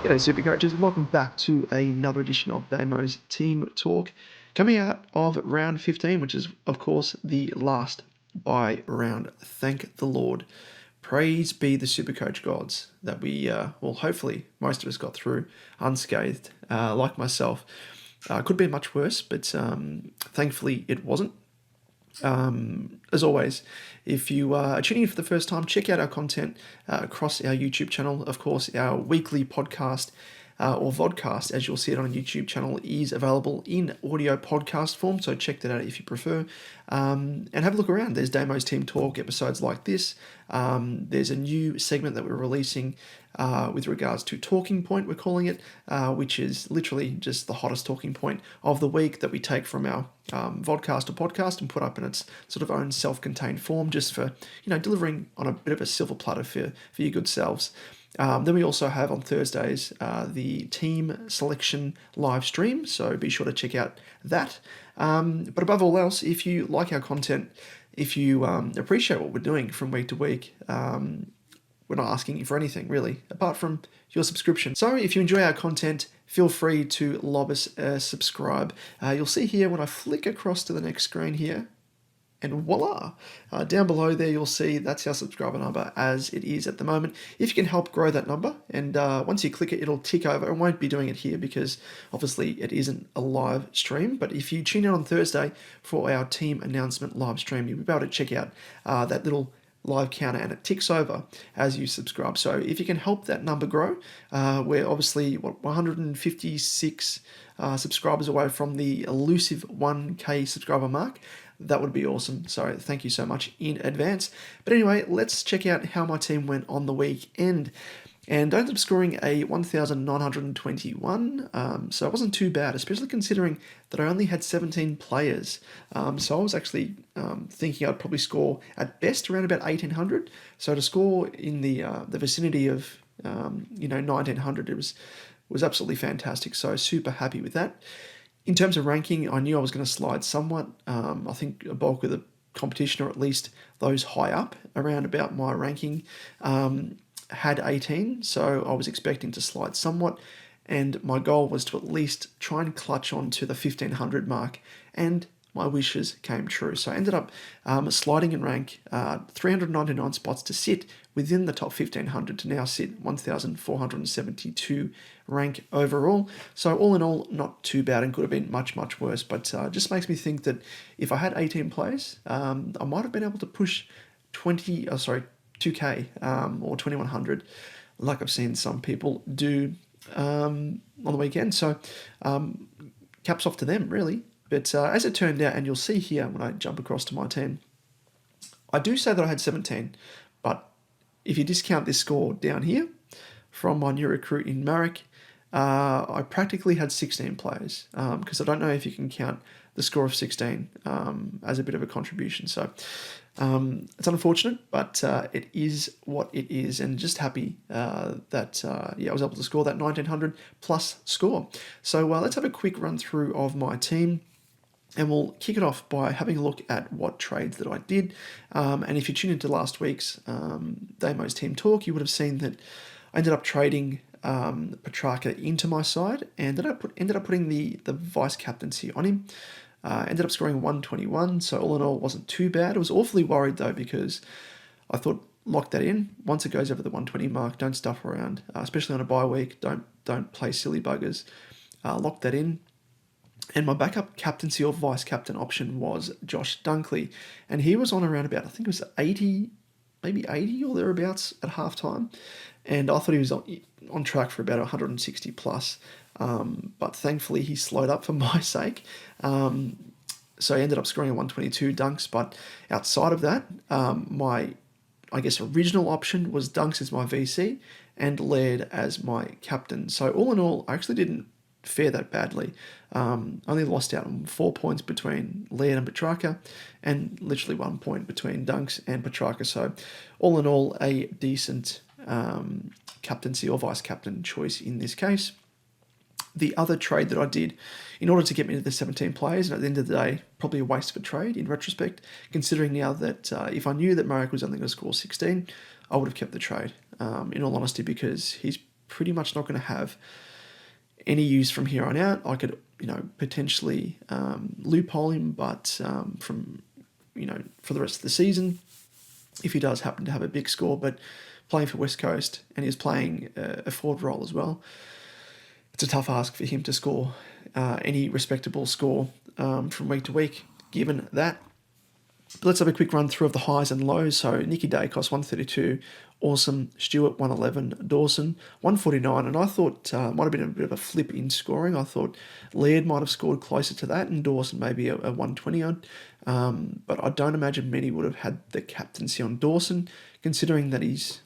G'day SuperCoaches, and welcome back to another edition of Damo's Team Talk, coming out of round 15, which is of course the last bye round. Thank the Lord. Praise be the SuperCoach gods that we, hopefully most of us got through unscathed, like myself. Could have been much worse, but thankfully it wasn't. As always, if you are tuning in for the first time, check out our content across our YouTube channel. Of course, our weekly podcast or vodcast, as you'll see it on our YouTube channel, is available in audio podcast form, so check that out if you prefer. And have a look around. There's Damo's Team Talk episodes like this. There's a new segment that we're releasing with regards to Talking Point, we're calling it, which is literally just the hottest talking point of the week that we take from our vodcast or podcast and put up in its sort of own self-contained form, just for, delivering on a bit of a silver platter for your good selves. Then we also have on Thursdays the team selection live stream, so be sure to check out that. But above all else, if you like our content, if you appreciate what we're doing from week to week, we're not asking you for anything, really, apart from your subscription. So if you enjoy our content, feel free to lob us a subscribe. You'll see here when I flick across to the next screen here, and voila, down below there you'll see that's our subscriber number as it is at the moment. If you can help grow that number, and once you click it, it'll tick over. I won't be doing it here because obviously it isn't a live stream, but if you tune in on Thursday for our team announcement live stream, you'll be able to check out that little live counter, and it ticks over as you subscribe. So if you can help that number grow, we're obviously 156 subscribers away from the elusive 1K subscriber mark. That would be awesome. So thank you so much in advance. But anyway, let's check out how my team went on the weekend. And I ended up scoring a 1,921, so it wasn't too bad, especially considering that I only had 17 players. So I was actually thinking I'd probably score at best around about 1,800. So to score in the vicinity of 1,900, it was absolutely fantastic. So super happy with that. In terms of ranking, I knew I was going to slide somewhat. I think a bulk of the competition, or at least those high up around about my ranking, had 18, so I was expecting to slide somewhat, and my goal was to at least try and clutch on to the 1,500 mark, and my wishes came true. So I ended up sliding in rank 399 spots to sit within the top 1,500 to now sit 1,472 rank overall. So all in all, not too bad, and could have been much, much worse, but just makes me think that if I had 18 players, I might have been able to push 2K or 2,100, like I've seen some people do on the weekend. So caps off to them, really. But as it turned out, and you'll see here when I jump across to my team, I do say that I had 17, but if you discount this score down here from my new recruit in Marek, I practically had 16 players, because I don't know if you can count the score of 16 as a bit of a contribution. So it's unfortunate, but it is what it is, and just happy that I was able to score that 1,900 plus score. So let's have a quick run through of my team, and we'll kick it off by having a look at what trades that I did. And if you tuned into last week's Damo's Team Talk, you would have seen that I ended up trading Petrarca into my side, and ended up putting the vice captaincy on him. Ended up scoring 121, so all in all, it wasn't too bad. I was awfully worried though, because I thought, lock that in. Once it goes over the 120 mark, don't stuff around, especially on a bye week. Don't play silly buggers. Lock that in. And my backup captaincy or vice captain option was Josh Dunkley, and he was on around about, I think it was 80, maybe 80 or thereabouts at halftime, and I thought he was on track for about 160 plus. But thankfully he slowed up for my sake. So I ended up scoring a 122 dunks, but outside of that, my, original option was Dunks as my VC and Laird as my captain. So all in all, I actually didn't fare that badly. Only lost out on 4 points between Laird and Petrarca, and literally 1 point between Dunks and Petrarca. So all in all, a decent captaincy or vice captain choice in this case. The other trade that I did in order to get me to the 17 players, and at the end of the day, probably a waste of a trade in retrospect, considering now that if I knew that Marek was only going to score 16, I would have kept the trade, in all honesty, because he's pretty much not going to have any use from here on out. I could, potentially loophole him, but from, for the rest of the season, if he does happen to have a big score, but playing for West Coast and he's playing a forward role as well, it's a tough ask for him to score any respectable score from week to week, given that. But let's have a quick run through of the highs and lows. So Nicky Dacos, 132, awesome. Stewart, 111. Dawson, 149. And I thought might have been a bit of a flip in scoring. I thought Laird might have scored closer to that and Dawson maybe a 120 odd. But I don't imagine many would have had the captaincy on Dawson, considering that his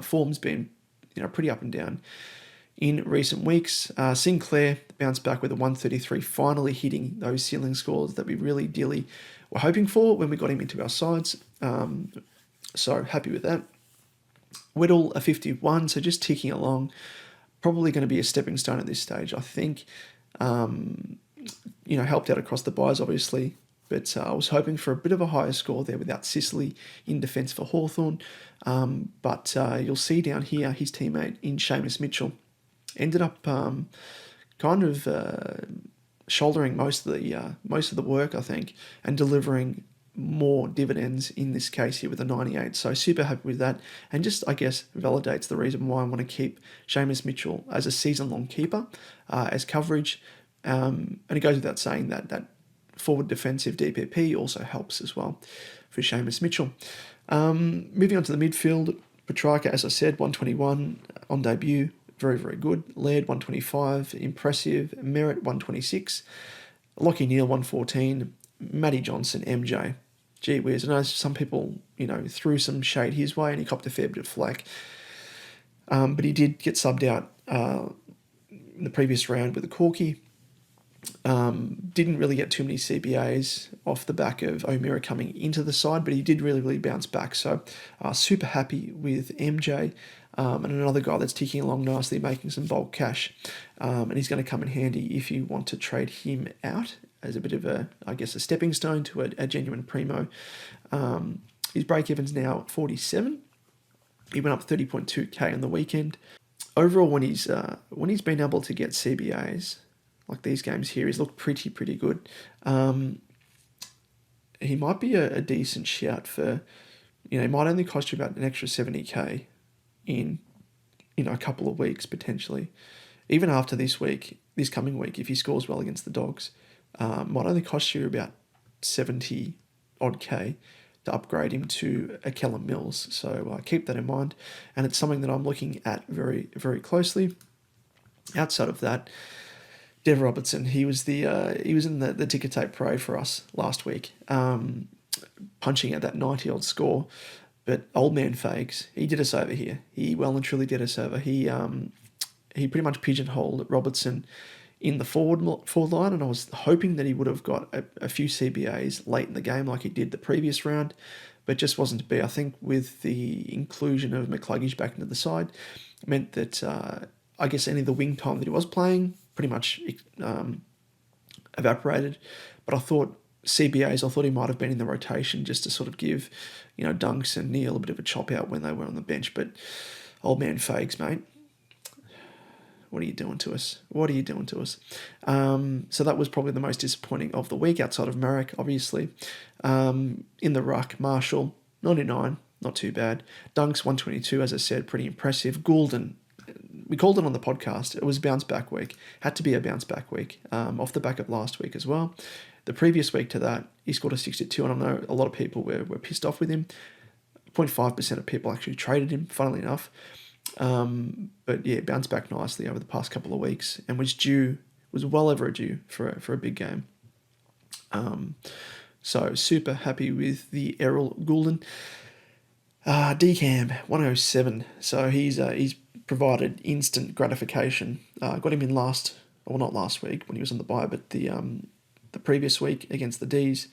form's been pretty up and down in recent weeks. Sinclair bounced back with a 133, finally hitting those ceiling scores that we really dearly were hoping for when we got him into our sides. So happy with that. Whittle, a 51, so just ticking along. Probably going to be a stepping stone at this stage, I think. Helped out across the buys, obviously. But I was hoping for a bit of a higher score there without Sicily in defence for Hawthorn. But you'll see down here his teammate in Seamus Mitchell ended up shouldering most of the work, I think, and delivering more dividends in this case here with a 98. So super happy with that, and just, I guess, validates the reason why I want to keep Seamus Mitchell as a season-long keeper as coverage. And it goes without saying that forward defensive DPP also helps as well for Seamus Mitchell. Moving on to the midfield, Petrarca, as I said, 121 on debut. Very, very good. Laird, 125. Impressive. Merritt, 126. Lockie Neal, 114. Matty Johnson, MJ. Gee whiz. I know some people, threw some shade his way and he copped a fair bit of flack. But he did get subbed out in the previous round with a corky. Didn't really get too many CBAs off the back of O'Meara coming into the side, but he did really, really bounce back. So super happy with MJ. And another guy that's ticking along nicely, making some bulk cash. And he's going to come in handy if you want to trade him out as a bit of a stepping stone to a genuine primo. His break-even's now at 47. He went up 30.2k on the weekend. Overall, when he's been able to get CBAs, like these games here, he's looked pretty good. He might be a decent shout for, he might only cost you about an extra 70k in a couple of weeks potentially. Even after this coming week, if he scores well against the Dogs, might only cost you about 70 odd k to upgrade him to a Callum Mills. So keep that in mind, and it's something that I'm looking at very, very closely. Outside of that, Dev Robertson, he was in the ticker tape parade for us last week, punching at that 90 odd score. But old man Fags, he did us over here. He well and truly did us over. He pretty much pigeonholed Robertson in the forward line, and I was hoping that he would have got a few CBAs late in the game like he did the previous round, but just wasn't to be. I think with the inclusion of McCluggage back into the side, meant that any of the wing time that he was playing pretty much evaporated. But I thought CBAs, I thought he might have been in the rotation just to sort of give, Dunks and Neil a bit of a chop out when they were on the bench. But old man Fags, mate, what are you doing to us? So that was probably the most disappointing of the week outside of Marek, obviously. In the ruck, Marshall, 99, not too bad. Dunks, 122, as I said, pretty impressive. Goulden, we called it on the podcast. It was bounce back week. Had to be a bounce back week off the back of last week as well. The previous week to that, he scored a 62, and I know a lot of people were pissed off with him. 0.5% of people actually traded him, funnily enough. But yeah, bounced back nicely over the past couple of weeks and was well overdue for a big game. So super happy with the Errol Goulden. Decam, 107. So he's provided instant gratification. Got him in not last week when he was on the bye, but the previous week against the D's,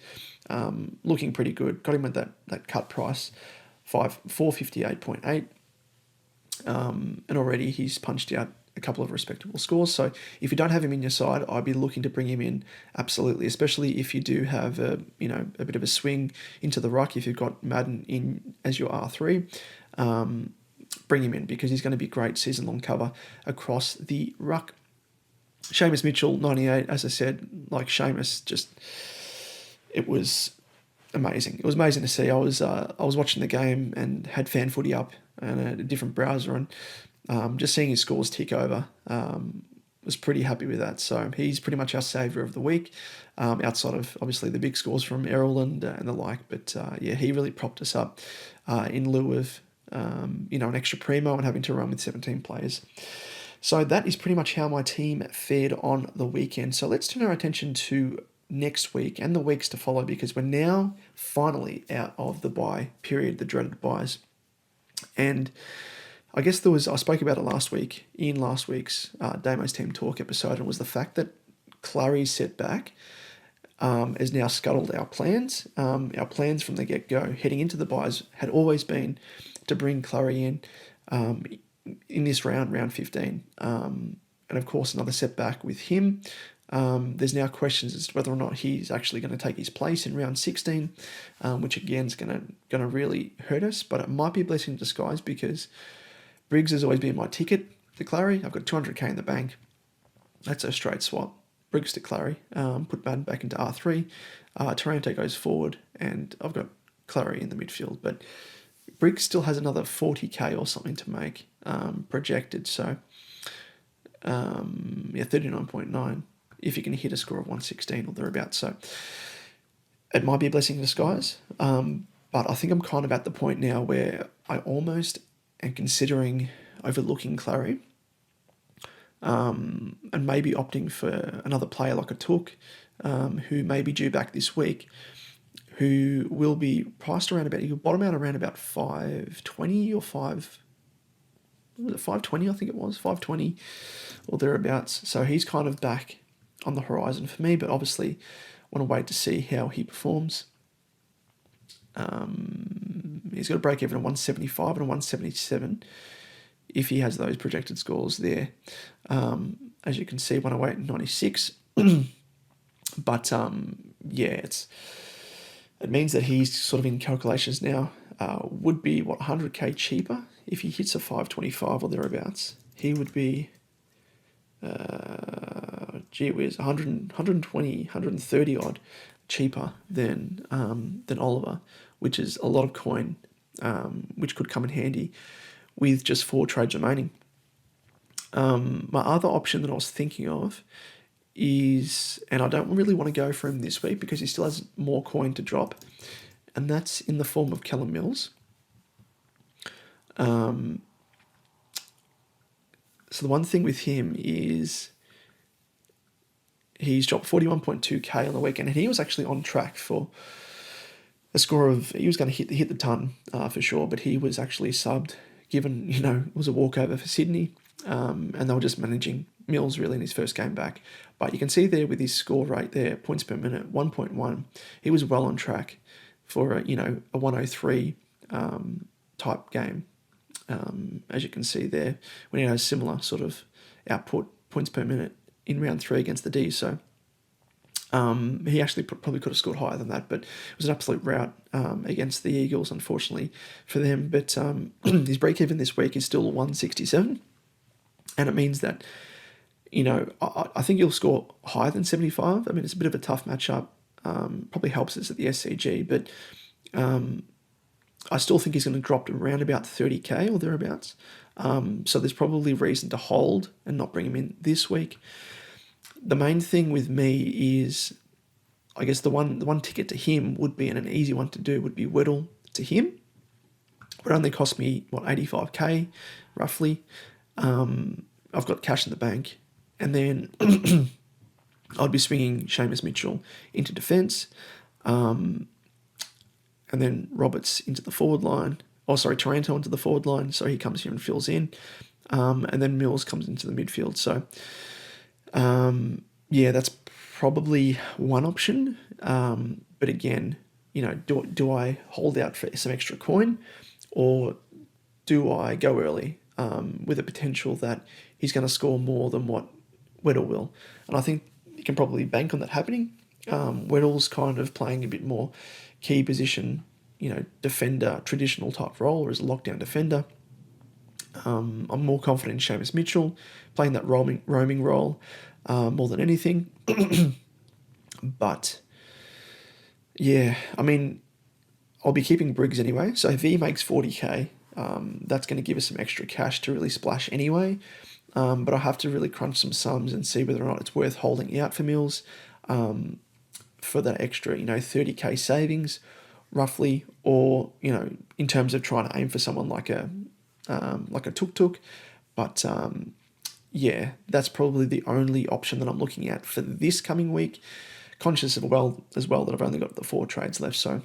looking pretty good. Got him at that cut price, 458.8. And already he's punched out a couple of respectable scores. So if you don't have him in your side, I'd be looking to bring him in absolutely, especially if you do have a bit of a swing into the ruck. If you've got Madden in as your R3, bring him in because he's going to be great season-long cover across the ruck. Seamus Mitchell, 98, as I said, like Seamus, just, it was amazing. It was amazing to see. I was watching the game and had fan footy up and a different browser, and just seeing his scores tick over, was pretty happy with that. So he's pretty much our saviour of the week, outside of obviously the big scores from Errol and the like. But yeah, he really propped us up in lieu of an extra primo and having to run with 17 players. So that is pretty much how my team fared on the weekend. So let's turn our attention to next week and the weeks to follow, because we're now finally out of the bye period, the dreaded byes. And I guess I spoke about it last week in last week's Damo's Team Talk episode, and was the fact that Clarry's setback has now scuttled our plans. Our plans from the get-go, heading into the byes, had always been to bring Clarry in this round 15. And of course, another setback with him. There's now questions as to whether or not he's actually going to take his place in round 16, which again is going to really hurt us, but it might be a blessing in disguise, because Briggs has always been my ticket to Clarry. I've got 200k in the bank. That's a straight swap. Briggs to Clarry. Put Madden back into R3. Taranto goes forward, and I've got Clarry in the midfield. But Briggs still has another 40k or something to make projected. So, 39.9 if you can hit a score of 116 or thereabouts. So it might be a blessing in disguise. But I think I'm kind of at the point now where I almost am considering overlooking Clarry, and maybe opting for another player like a Took, who may be due back this week, who will be priced around about, he'll bottom out around about 520 or 520, I think it was, 520 or thereabouts. So he's kind of back on the horizon for me, but obviously want to wait to see how he performs. He's got a break even at 175 and a 177 if he has those projected scores there. As you can see, 108 and 96. But it means that he's sort of in calculations now. Would be 100k cheaper if he hits a 525 or thereabouts. He would be, 120, 130 odd cheaper than Oliver, which is a lot of coin, which could come in handy with just 4 trades remaining. My other option that I was thinking of is, and I don't really want to go for him this week because he still has more coin to drop, and that's in the form of Callum Mills. So the one thing with him is he's dropped 41.2k on the weekend, and he was actually on track for a score of, he was going to hit the ton for sure, but he was actually subbed, given, it was a walkover for Sydney, and they were just managing Mills really in his first game back. But you can see there with his score rate there, points per minute, 1.1, he was well on track for a 103 type game. As you can see there, when he has similar sort of output, points per minute in round 3 against the D. So he actually probably could have scored higher than that, but it was an absolute rout against the Eagles, unfortunately for them. But his break-even this week is still 167, and it means that, I think he'll score higher than 75. I mean, it's a bit of a tough matchup. Probably helps us at the SCG, but I still think he's going to drop to around about 30k or thereabouts. So there's probably reason to hold and not bring him in this week. The main thing with me is, I guess the one ticket to him would be, and an easy one to do would be Weddle to him. It would only cost me 85k roughly. I've got cash in the bank, and then I'd be swinging Seamus Mitchell into defence, and then Roberts into the forward line. Taranto into the forward line, so he comes here and fills in, and then Mills comes into the midfield. So, that's probably one option. But again, do I hold out for some extra coin, or do I go early with a potential that he's going to score more than what Weddle will? And I think you can probably bank on that happening. Weddle's kind of playing a bit more key position, defender, traditional type role, or as a lockdown defender. I'm more confident in Seamus Mitchell playing that roaming role more than anything. But yeah, I mean, I'll be keeping Briggs anyway. So if he makes 40k, that's going to give us some extra cash to really splash anyway. But I'll have to really crunch some sums and see whether or not it's worth holding out for Mills for that extra, 30k savings, roughly, or in terms of trying to aim for someone like a Tuk. But yeah, that's probably the only option that I'm looking at for this coming week. Conscious as well that I've only got the 4 trades left, so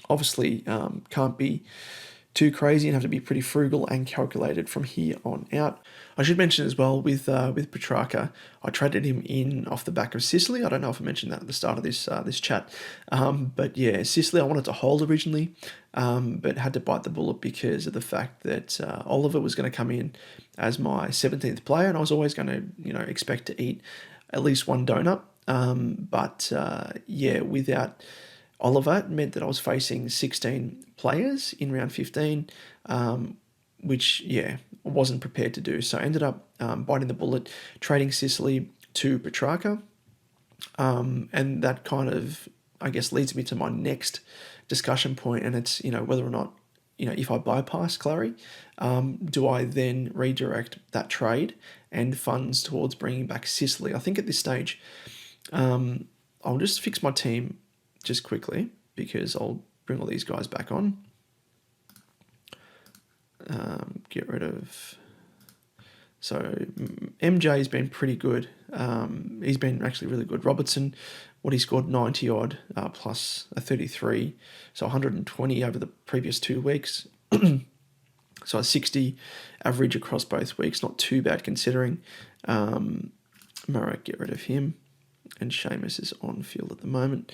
obviously can't be too crazy and have to be pretty frugal and calculated from here on out. I should mention as well with Petrarca, I traded him in off the back of Sicily. I don't know if I mentioned that at the start of this chat, but yeah, Sicily I wanted to hold originally, but had to bite the bullet because of the fact that Oliver was going to come in as my 17th player, and I was always going to expect to eat at least one donut. But yeah, without Oliver, it meant that I was facing 16 players in round 15, which, yeah, I wasn't prepared to do. So I ended up biting the bullet, trading Sicily to Petrarca. And that kind of, I guess, leads me to my next discussion point, and it's, whether or not, if I bypass Clarry, do I then redirect that trade and funds towards bringing back Sicily? I think at this stage, I'll just fix my team just quickly because I'll bring all these guys back on. Get rid of... So MJ's been pretty good. He's been actually really good. Robertson, he scored 90 odd plus a 33, so 120 over the previous 2 weeks. So a 60 average across both weeks, not too bad considering. Murray, get rid of him. And Seamus is on field at the moment.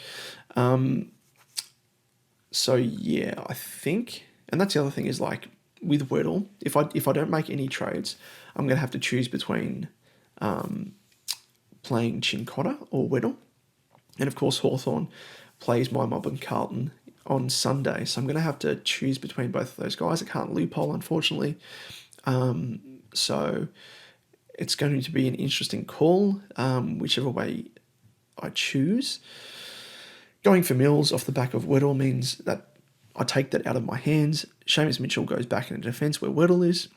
So yeah, I think, and that's the other thing is like with Weddle, if I don't make any trades, I'm gonna have to choose between playing Chincotta or Weddle, and of course Hawthorn plays my mob and Carlton on Sunday, so I'm gonna have to choose between both of those guys. I can't loophole, unfortunately. So it's going to be an interesting call, whichever way I choose. Going for Mills off the back of Weddle means that I take that out of my hands. Seamus Mitchell goes back into defence where Weddle is.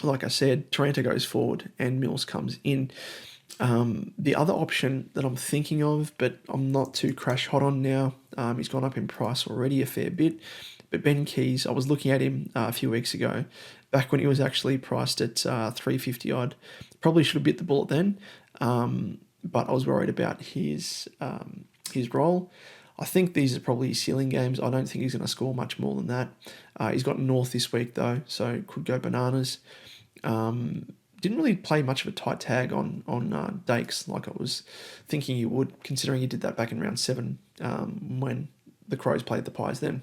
Like I said, Taranto goes forward and Mills comes in. The other option that I'm thinking of, but I'm not too crash hot on now, he's gone up in price already a fair bit, but Ben Keys, I was looking at him a few weeks ago, back when he was actually priced at 350 odd. Probably should have bit the bullet then, but I was worried about his role. I think these are probably his ceiling games. I don't think he's going to score much more than that. He's got North this week though, so could go bananas. Didn't really play much of a tight tag on Dakes like I was thinking he would, considering he did that back in round 7 when the Crows played the Pies then.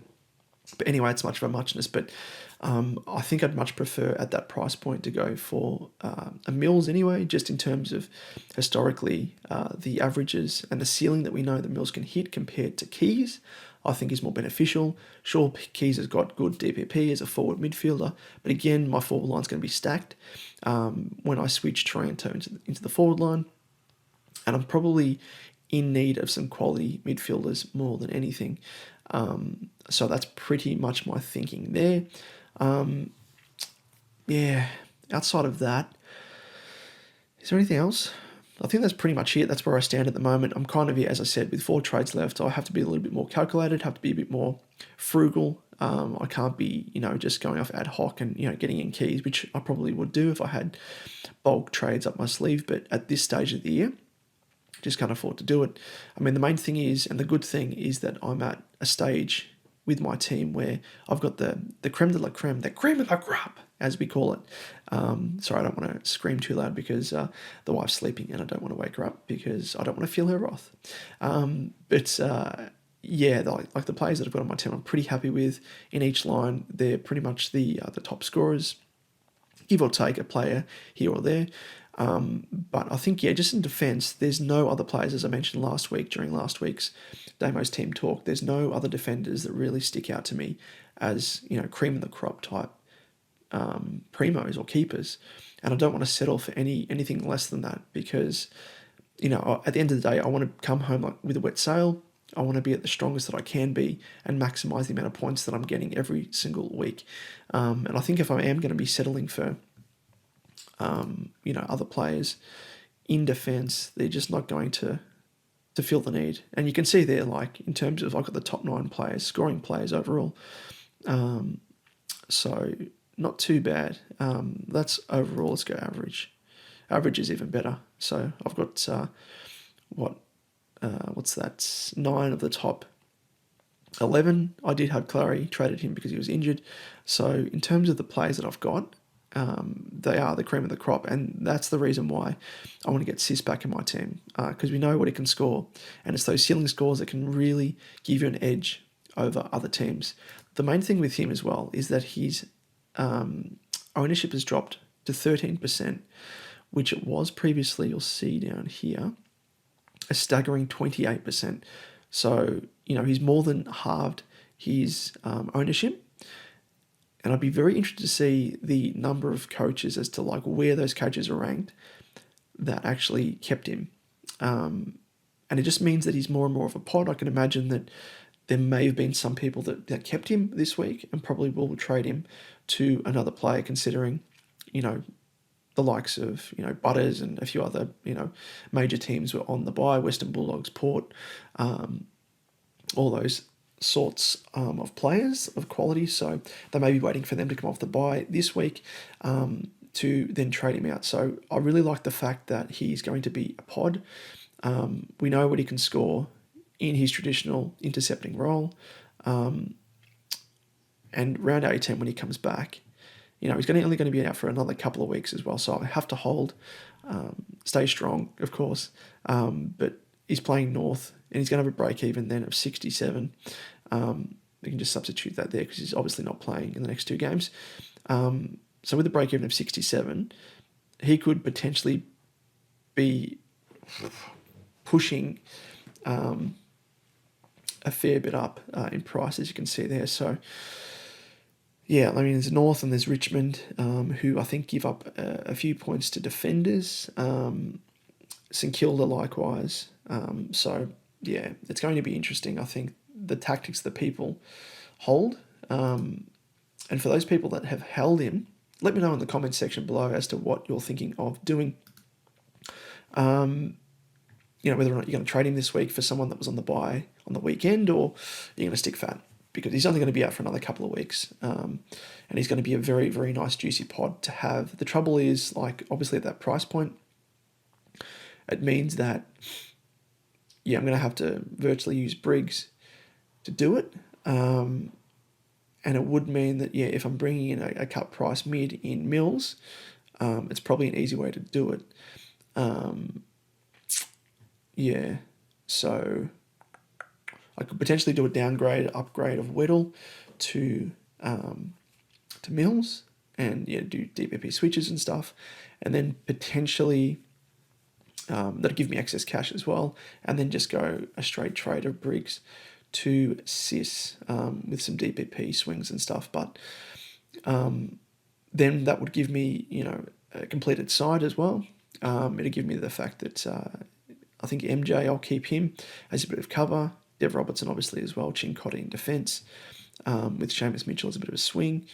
But anyway, it's much of a muchness. But I think I'd much prefer at that price point to go for a Mills anyway, just in terms of historically the averages and the ceiling that we know that Mills can hit compared to Keys, I think is more beneficial. Sure, Keys has got good DPP as a forward midfielder, but again, my forward line's going to be stacked when I switch Taranto into the forward line, and I'm probably in need of some quality midfielders more than anything. So that's pretty much my thinking there. Yeah, outside of that, is there anything else? I think that's pretty much it. That's where I stand at the moment. I'm kind of, as I said, with 4 trades left, I have to be a little bit more calculated, have to be a bit more frugal. I can't be, just going off ad hoc and, getting in Keys, which I probably would do if I had bulk trades up my sleeve. But at this stage of the year, just can't afford to do it. I mean, the main thing is, and the good thing is that I'm at a stage with my team where I've got the creme de la creme, the cream of the crop, as we call it. Sorry, I don't want to scream too loud because the wife's sleeping and I don't want to wake her up because I don't want to feel her wrath. Yeah, like the players that I've got on my team, I'm pretty happy with. In each line, they're pretty much the top scorers, give or take a player here or there. But I think, just in defence, there's no other players, as I mentioned last week, during last week's Damo's team talk, there's no other defenders that really stick out to me as, cream of the crop type primos or keepers, and I don't want to settle for anything less than that, because at the end of the day, I want to come home with a wet sail. I want to be at the strongest that I can be and maximise the amount of points that I'm getting every single week. And I think if I am going to be settling for, other players in defence, they're just not going to feel the need. And you can see there, like, in terms of, I've got the top 9 players, scoring players overall. So not too bad. That's overall. Let's go average. Average is even better. So I've got, what's that? 9 of the top 11. I did have Clarry, traded him because he was injured. So in terms of the players that I've got, they are the cream of the crop, and that's the reason why I want to get Sis back in my team, because we know what he can score, and it's those ceiling scores that can really give you an edge over other teams. The main thing with him as well is that his ownership has dropped to 13%, which it was previously, you'll see down here, a staggering 28%. So, he's more than halved his ownership. And I'd be very interested to see the number of coaches as to where those coaches are ranked that actually kept him. And it just means that he's more and more of a pod. I can imagine that there may have been some people that kept him this week and probably will trade him to another player, considering, the likes of, Butters and a few other, major teams were on the bye, Western Bulldogs, Port, all those sorts of players of quality. So they may be waiting for them to come off the bye this week to then trade him out. So I really like the fact that he's going to be a pod. We know what he can score in his traditional intercepting role. And round 18, when he comes back, he's only going to be out for another couple of weeks as well. So I have to hold, stay strong, of course. But he's playing North, and he's going to have a break even then of 67. We can just substitute that there because he's obviously not playing in the next 2 games. So with a break even of 67, he could potentially be pushing a fair bit up in price, as you can see there. So, yeah, there's North and there's Richmond, who I think give up a few points to defenders. St Kilda likewise. So, yeah, it's going to be interesting. I think the tactics that people hold, and for those people that have held him, let me know in the comments section below as to what you're thinking of doing. Whether or not you're going to trade him this week for someone that was on the bye on the weekend, or you're going to stick fat, because he's only going to be out for another couple of weeks. And he's going to be a very, very nice, juicy pod to have. The trouble is, obviously at that price point, it means that, I'm going to have to virtually use Briggs to do it. And it would mean that, if I'm bringing in a cut price mid in Mills, it's probably an easy way to do it. So I could potentially do a upgrade of Weddle to Mills, and do DPP switches and stuff, and then potentially that'll give me excess cash as well, and then just go a straight trade of Briggs to Sis with some DPP swings and stuff. But then that would give me a completed side as well. It'll give me the fact that I think MJ, I'll keep him as a bit of cover. Dev Robertson obviously as well, Chincotti in defence, with Seamus Mitchell as a bit of a swing.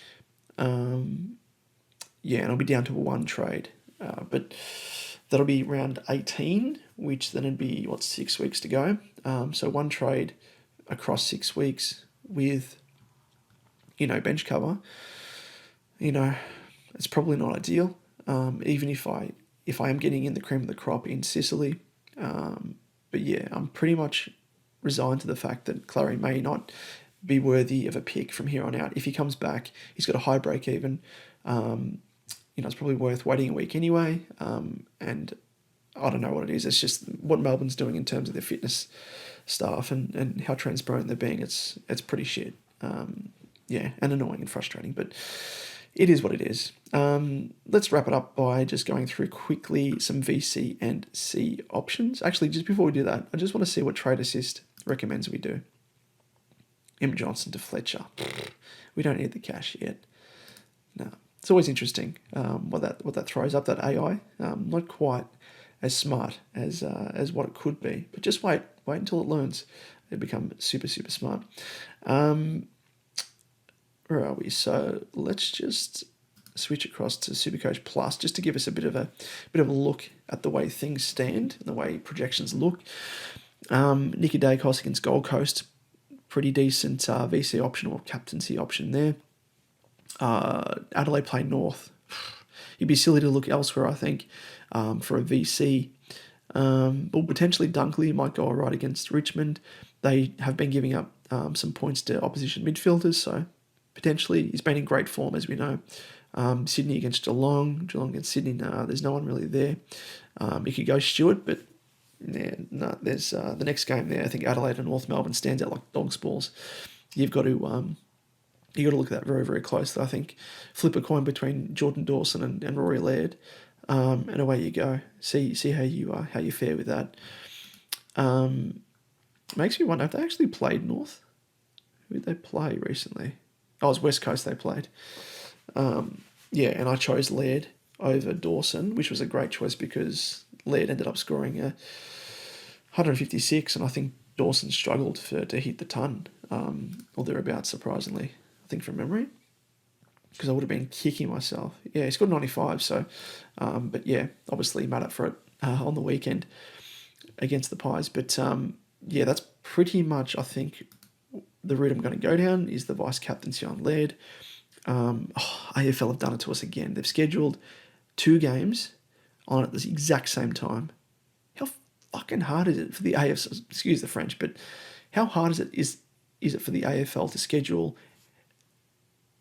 And I'll be down to a 1 trade. But that'll be round 18, which then it'd be, 6 weeks to go. So 1 trade across 6 weeks with, bench cover. It's probably not ideal. Even if I am getting in the cream of the crop in Sicily. But I'm pretty much resigned to the fact that Clarry may not be worthy of a pick from here on out. If he comes back, he's got a high break even. It's probably worth waiting a week anyway. And I don't know what it is. It's just what Melbourne's doing in terms of their fitness staff and how transparent they're being. It's pretty shit. And annoying and frustrating, but it is what it is. Let's wrap it up by just going through quickly some VC and C options. Actually, just before we do that, I just want to see what Trade Assist recommends we do. M. Johnson to Fletcher. We don't need the cash yet. No. it's always interesting what that throws up, that AI. Not quite as smart as what it could be, but just wait until it learns. It become super smart. Where are we? So let's just switch across to SuperCoach Plus just to give us a bit of a look at the way things stand and the way projections look. Nicky Dacos against Gold Coast, pretty decent VC option or captaincy option there. Adelaide play North. You'd be silly to look elsewhere, I think, for a VC. But potentially Dunkley might go all right against Richmond. They have been giving up some points to opposition midfielders, so potentially he's been in great form, as we know. Sydney against Geelong against Sydney. There's no one really there. You could go Stewart, but there's the next game there. I think Adelaide and North Melbourne stands out like dog's balls. You've got to look at that very, very closely. I think flip a coin between Jordan Dawson and Rory Laird, and away you go. See how you fare with that. Makes me wonder if they actually played North. Who did they play recently? Oh, it was West Coast they played. And I chose Laird over Dawson, which was a great choice because Laird ended up scoring 156, and I think Dawson struggled to hit the ton, or thereabouts, surprisingly, I think from memory, because I would have been kicking myself. Yeah, he scored 95, so, but yeah, obviously made up for it on the weekend against the Pies. But that's pretty much, I think, the route I'm going to go down is the vice-captaincy on Laird. AFL have done it to us again. They've scheduled 2 games on at the exact same time. How fucking hard is it for the AFL? Excuse the French, but how hard is it for the AFL to schedule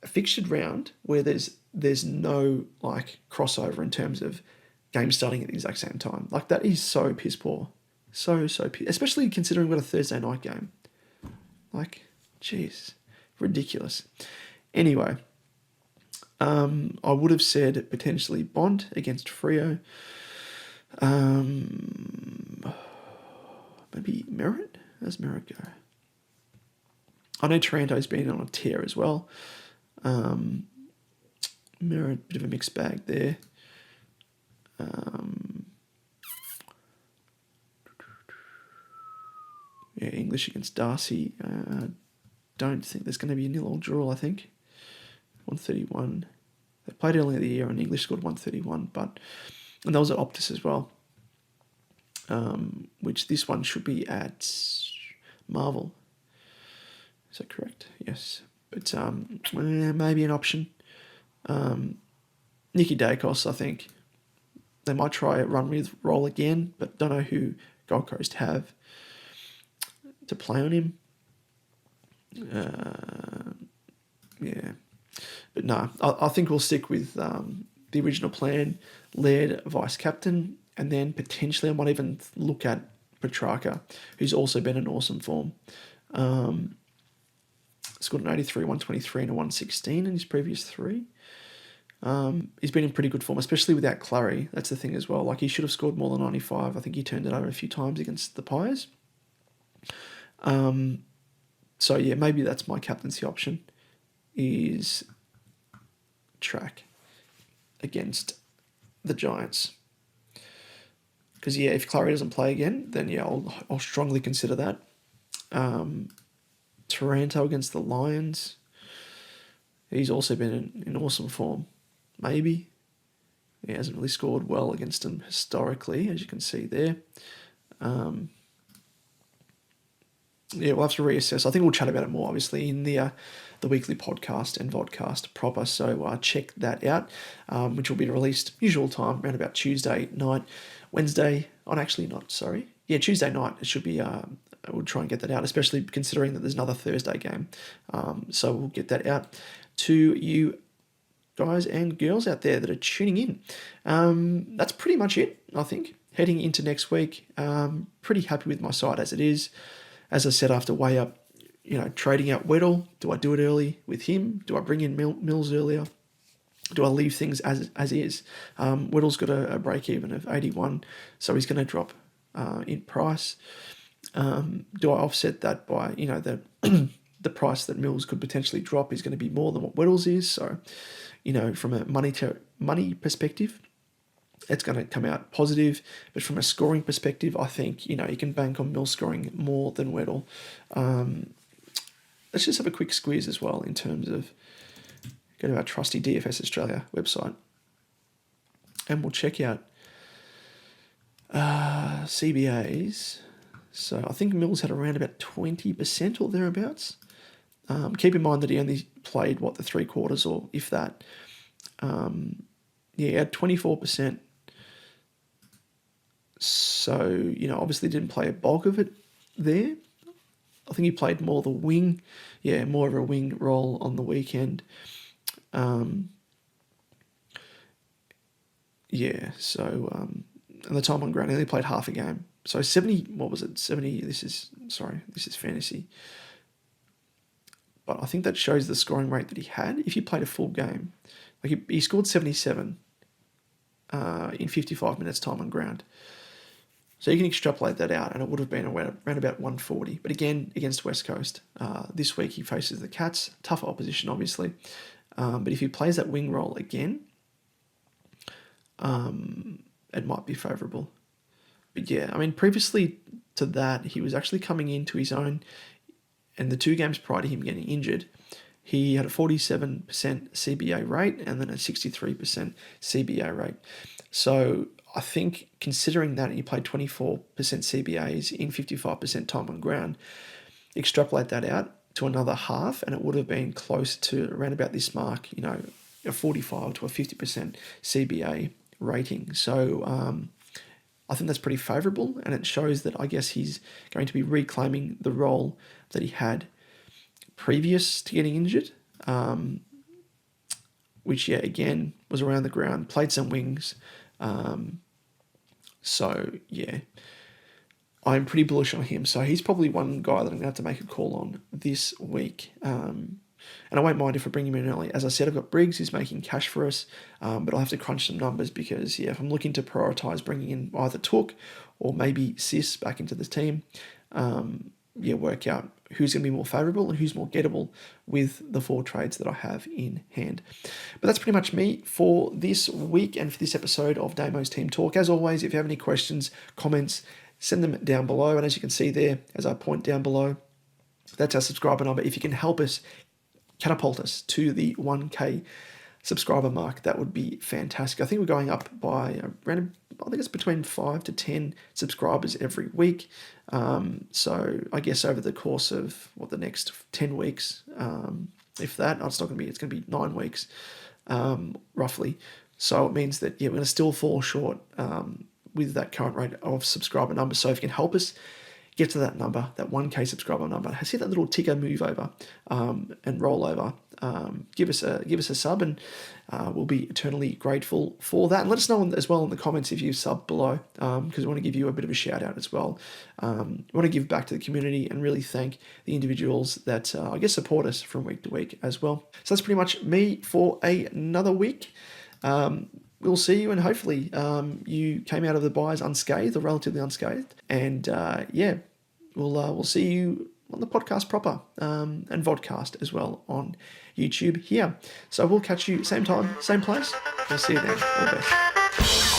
a fixtured round where there's no like crossover in terms of games starting at the exact same time? Like, that is so piss poor, so piss, especially considering we've got a Thursday night game. Like, jeez, ridiculous. Anyway. I would have said potentially Bond against Freo. Maybe Merritt? How's Merritt go? I know Taranto's been on a tear as well. Merritt, bit of a mixed bag there. English against Darcy. Don't think there's going to be a 0-0 draw, I think. 131. They played earlier in the year and English scored 131, and that was at Optus as well. Which this one should be at Marvel. Is that correct? Yes. But maybe an option. Nicky Dacos, I think. They might try a run with roll again, but don't know who Gold Coast have to play on him. But no, I think we'll stick with the original plan, Laird vice-captain, and then potentially I might even look at Petrarca, who's also been in awesome form. Scored an 83, 123 and a 116 in his previous 3. He's been in pretty good form, especially without Clarry. That's the thing as well. Like, he should have scored more than 95. I think he turned it over a few times against the Pies. So yeah, maybe that's my captaincy option, is track against the Giants. Because yeah, if Clarry doesn't play again, then yeah, I'll strongly consider that. Taranto against the Lions. He's also been in awesome form. Maybe. He hasn't really scored well against them historically, as you can see there. We'll have to reassess. I think we'll chat about it more, obviously, in the weekly podcast and vodcast proper. So check that out, which will be released usual time, around about Tuesday night, Tuesday night. It should be. We'll try and get that out, especially considering that there's another Thursday game. So we'll get that out to you guys and girls out there that are tuning in. That's pretty much it, I think. Heading into next week, pretty happy with my side as it is. As I said, after weigh up, trading out Weddle, do I do it early with him? Do I bring in Mills earlier? Do I leave things as is? Weddle's got a break even of 81, so he's going to drop in price. Do I offset that by the the price that Mills could potentially drop is going to be more than what Weddle's is. So, from a money perspective, it's going to come out positive. But from a scoring perspective, I think, you can bank on Mills scoring more than Weddle. Let's just have a quick squeeze as well in terms of, go to our trusty DFS Australia website, and we'll check out CBAs. So I think Mills had around about 20% or thereabouts. Keep in mind that he only played, the 3 quarters, or if that. He had 24%. So, obviously didn't play a bulk of it there. I think he played more of a wing role on the weekend. And the time on ground, he only played half a game. So 70, 70, this is fantasy. But I think that shows the scoring rate that he had. If he played a full game, he scored 77 in 55 minutes time on ground. So you can extrapolate that out, and it would have been around about 140. But again, against West Coast, this week he faces the Cats. Tougher opposition, obviously. But if he plays that wing role again, it might be favourable. But previously to that, he was actually coming into his own, and the 2 games prior to him getting injured, he had a 47% CBA rate and then a 63% CBA rate. So I think, considering that he played 24% CBAs in 55% time on ground, extrapolate that out to another half, and it would have been close to around about this mark, a 45 to a 50% CBA rating. So I think that's pretty favourable, and it shows that I guess he's going to be reclaiming the role that he had previous to getting injured, which, again, was around the ground, played some wings. I'm pretty bullish on him. So he's probably one guy that I'm going to have to make a call on this week. And I won't mind if I bring him in early. As I said, I've got Briggs who's making cash for us, but I'll have to crunch some numbers because, if I'm looking to prioritise bringing in either Took or maybe Sis back into the team, work out who's going to be more favourable and who's more gettable with the 4 trades that I have in hand. But that's pretty much me for this week and for this episode of Damo's Team Talk. As always, if you have any questions, comments, send them down below. And as you can see there, as I point down below, that's our subscriber number. If you can help us catapult us to the 1K subscriber mark, that would be fantastic. I think we're going up by around, I think it's between 5 to 10 subscribers every week. So I guess over the course of the next 10 weeks, if that, it's going to be 9 weeks, roughly. So it means that, we're going to still fall short with that current rate of subscriber number. So if you can help us get to that number, that 1K subscriber number, see that little ticker move over and roll over, give us a sub, and we'll be eternally grateful for that. And let us know as well in the comments if you sub below, because we want to give you a bit of a shout out as well. We want to give back to the community and really thank the individuals that support us from week to week as well. So that's pretty much me for another week. We'll see you, and hopefully you came out of the buys unscathed or relatively unscathed. And we'll see you on the podcast proper and vodcast as well on YouTube here. So we'll catch you same time, same place. We'll see you then. All the best.